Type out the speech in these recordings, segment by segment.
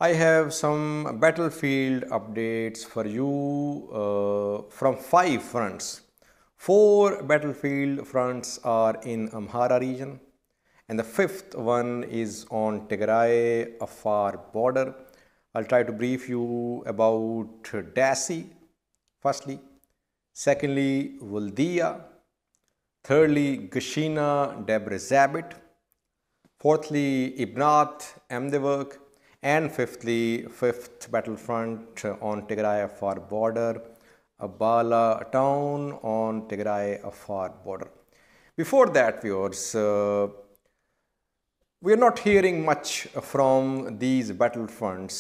I have some battlefield updates for you from 5 fronts. 4 battlefield fronts are in Amhara region, and the 5th one is on Tigray Afar border. I'll try to brief you about Dasi, firstly, secondly, Vuldia, thirdly, Gashina Debre, fourthly, Ibnath Amdewerk, and fifthly, 5th battlefront on Tigray Afar border, Abala town on Tigray Afar border. Before that, viewers, we are not hearing much from these battlefronts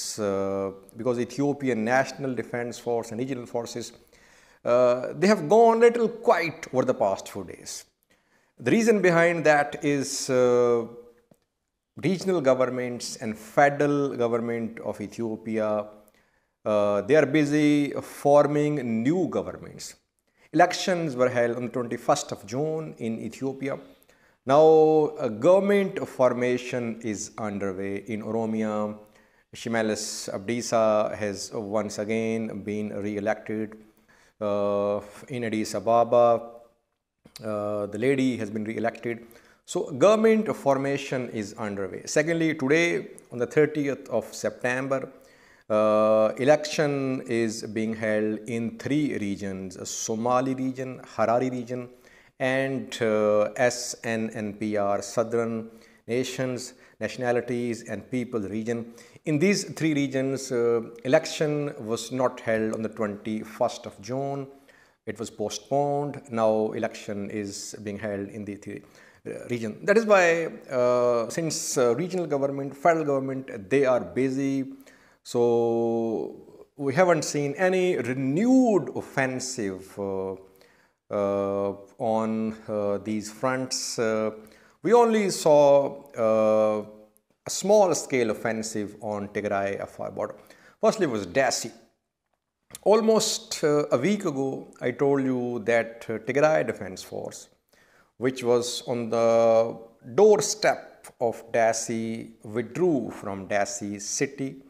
because Ethiopian National Defense Force and regional forces, they have gone a little quiet over the past few days. The reason behind that is regional governments and federal government of Ethiopia, they are busy forming new governments. Elections were held on the 21st of June in Ethiopia. Now, a government formation is underway in Oromia. Shimelis Abdisa has once again been re-elected. In Addis Ababa, the lady has been re-elected. So, government formation is underway. Secondly, today on the 30th of September, election is being held in 3 regions: Somali region, Harari region, and SNNPR, Southern Nations, Nationalities and People region. In these 3 regions, election was not held on the 21st of June. It was postponed. Now election is being held in the 3 region. That is why since regional government, federal government, they are busy. So we haven't seen any renewed offensive on these fronts. We only saw a small scale offensive on Tigray Afar border. Firstly was Dasi. Almost a week ago, I told you that Tigray Defense Force, which was on the doorstep of Dasi, withdrew from Dasi city,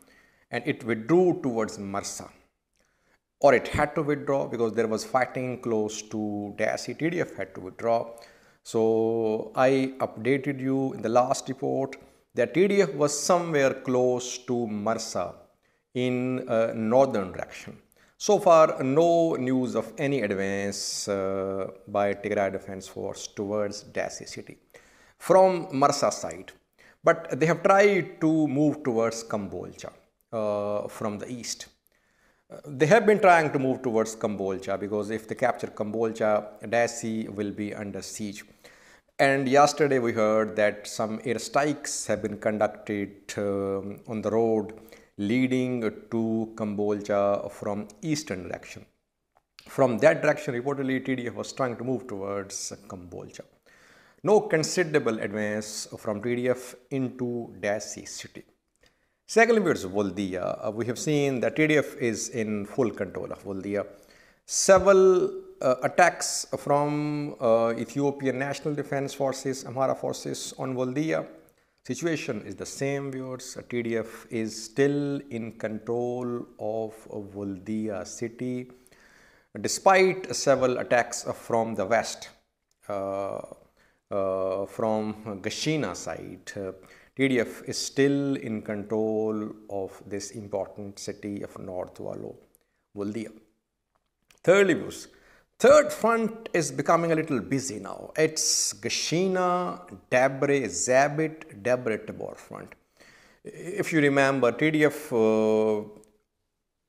and it withdrew towards Marsa. Or it had to withdraw because there was fighting close to Dasi. TDF had to withdraw. So I updated you in the last report that TDF was somewhere close to Marsa in northern direction. So far, no news of any advance by Tigray Defense Force towards Dasi city from Marsa side. But they have tried to move towards Kambolcha from the east. They have been trying to move towards Kambolcha because if they capture Kambolcha, Dasi will be under siege. And yesterday we heard that some airstrikes have been conducted on the road leading to Kambolcha from eastern direction. From that direction, reportedly TDF was trying to move towards Kambolcha. No considerable advance from TDF into Dasi city. Secondly, towards Vuldia, we have seen that TDF is in full control of Vuldia. Several attacks from Ethiopian National Defense Forces, Amhara forces on Vuldia. Situation is the same, viewers. TDF is still in control of Vuldia city, despite several attacks from the west, from Gashina side. TDF is still in control of this important city of North Wallo, Vuldia. Thirdly, views. Third front is becoming a little busy now. It's Gashina, Debre Zabit, Debre Tabor front. If you remember, TDF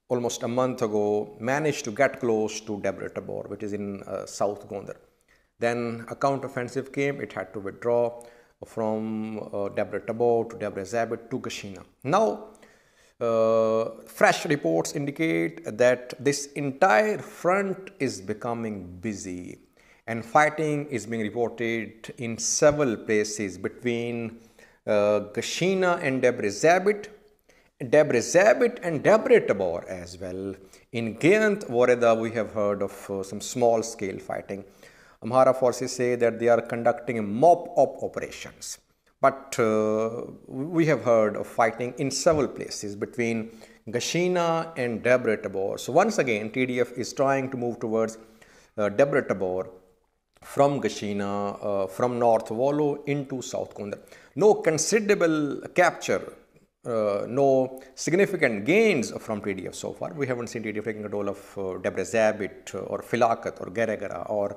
almost a month ago managed to get close to Debre Tabor, which is in South Gondar. Then a counteroffensive came, it had to withdraw from Debre Tabor to Debre Zabit to Gashina. Now, fresh reports indicate that this entire front is becoming busy and fighting is being reported in several places between Gashina and Debre Zabit and Debre Tabor as well. In Gayant, Woreda, we have heard of some small scale fighting. Amhara forces say that they are conducting mop-up operations. But we have heard of fighting in several places between Gashina and Debre Tabor. So once again, TDF is trying to move towards Debre Tabor from Gashina, from North Wallo into South Gondar. No considerable capture, no significant gains from TDF so far. We haven't seen TDF taking control of Debre Zabit or Filakat or Geregara or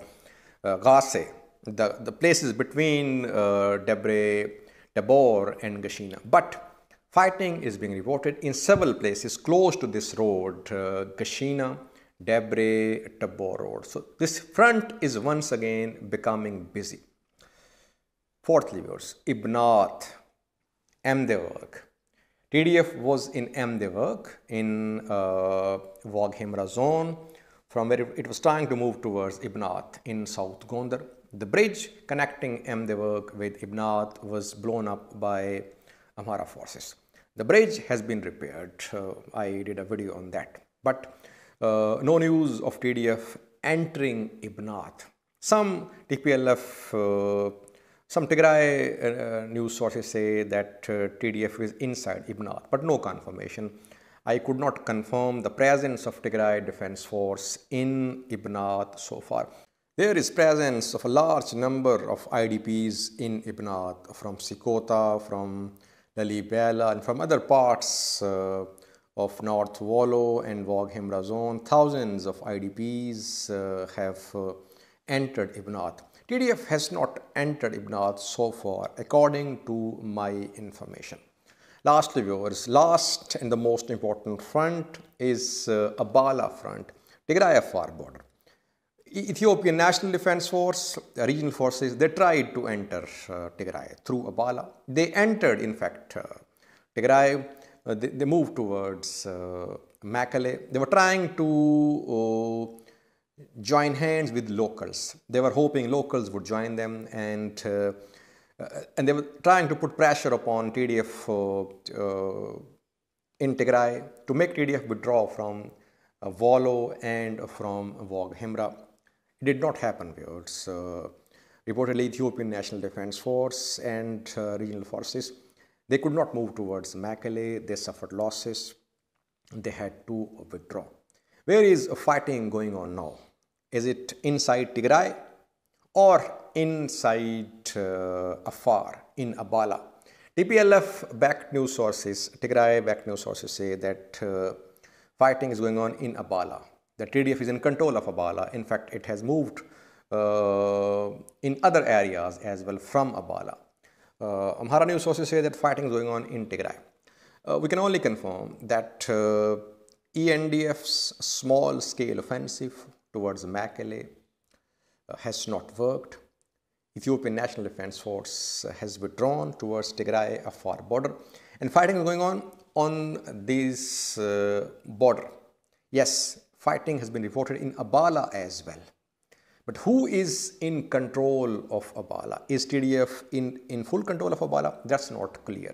Gase, the places between Debre Tabor and Gashina. But fighting is being reported in several places close to this road, Gashina, Debre Tabor road. So this front is once again becoming busy. Fourthly, viewers, Ibnath, Amdevarg. TDF was in Amdevarg in Waghemra zone, from where it was trying to move towards Ibnath in South Gondar. The bridge connecting Amdevarg with Ibnath was blown up by Amhara forces. The bridge has been repaired. I did a video on that. But no news of TDF entering Ibnath. Some TPLF, some Tigray news sources say that TDF is inside Ibnath, but no confirmation. I could not confirm the presence of Tigray Defense Force in Ibnath so far. There is presence of a large number of IDPs in Ibnath from Sikota, from Lalibela, and from other parts of North Wallo and Waghemra zone. Thousands of IDPs have entered Ibnath. TDF has not entered Ibnath so far, according to my information. Lastly, viewers, last and the most important front is Abala front, Tigray Afar border. Ethiopian National Defense Force, regional forces, they tried to enter Tigray through Abala. They entered, in fact, Tigray. They moved towards Makale. They were trying to join hands with locals. They were hoping locals would join them, and they were trying to put pressure upon TDF in Tigray to make TDF withdraw from Wallo and from Waghemra. It did not happen, viewers. Reportedly, Ethiopian National Defense Force and regional forces, they could not move towards Makale. They suffered losses. They had to withdraw. Where is fighting going on now? Is it inside Tigray or inside Afar in Abala? TPLF-backed news sources, Tigray-backed news sources say that fighting is going on in Abala. The TDF is in control of Abala. In fact, it has moved in other areas as well from Abala. Amhara news sources say that fighting is going on in Tigray. We can only confirm that ENDF's small-scale offensive towards Makele has not worked. Ethiopian National Defense Force has withdrawn towards Tigray Afar border, and fighting is going on this border. Yes, fighting has been reported in Abala as well. But who is in control of Abala? Is TDF in full control of Abala? That's not clear.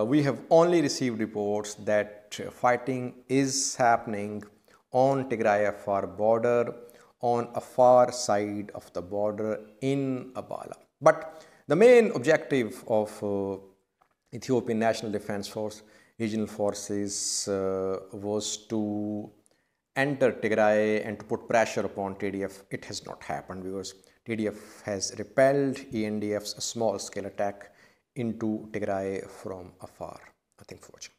We have only received reports that fighting is happening on Tigray Afar border, on a far side of the border in Abala. But the main objective of Ethiopian National Defense Force, regional forces, was to enter Tigray and to put pressure upon TDF. It has not happened because TDF has repelled ENDF's small-scale attack into Tigray from afar. Thanks for watching.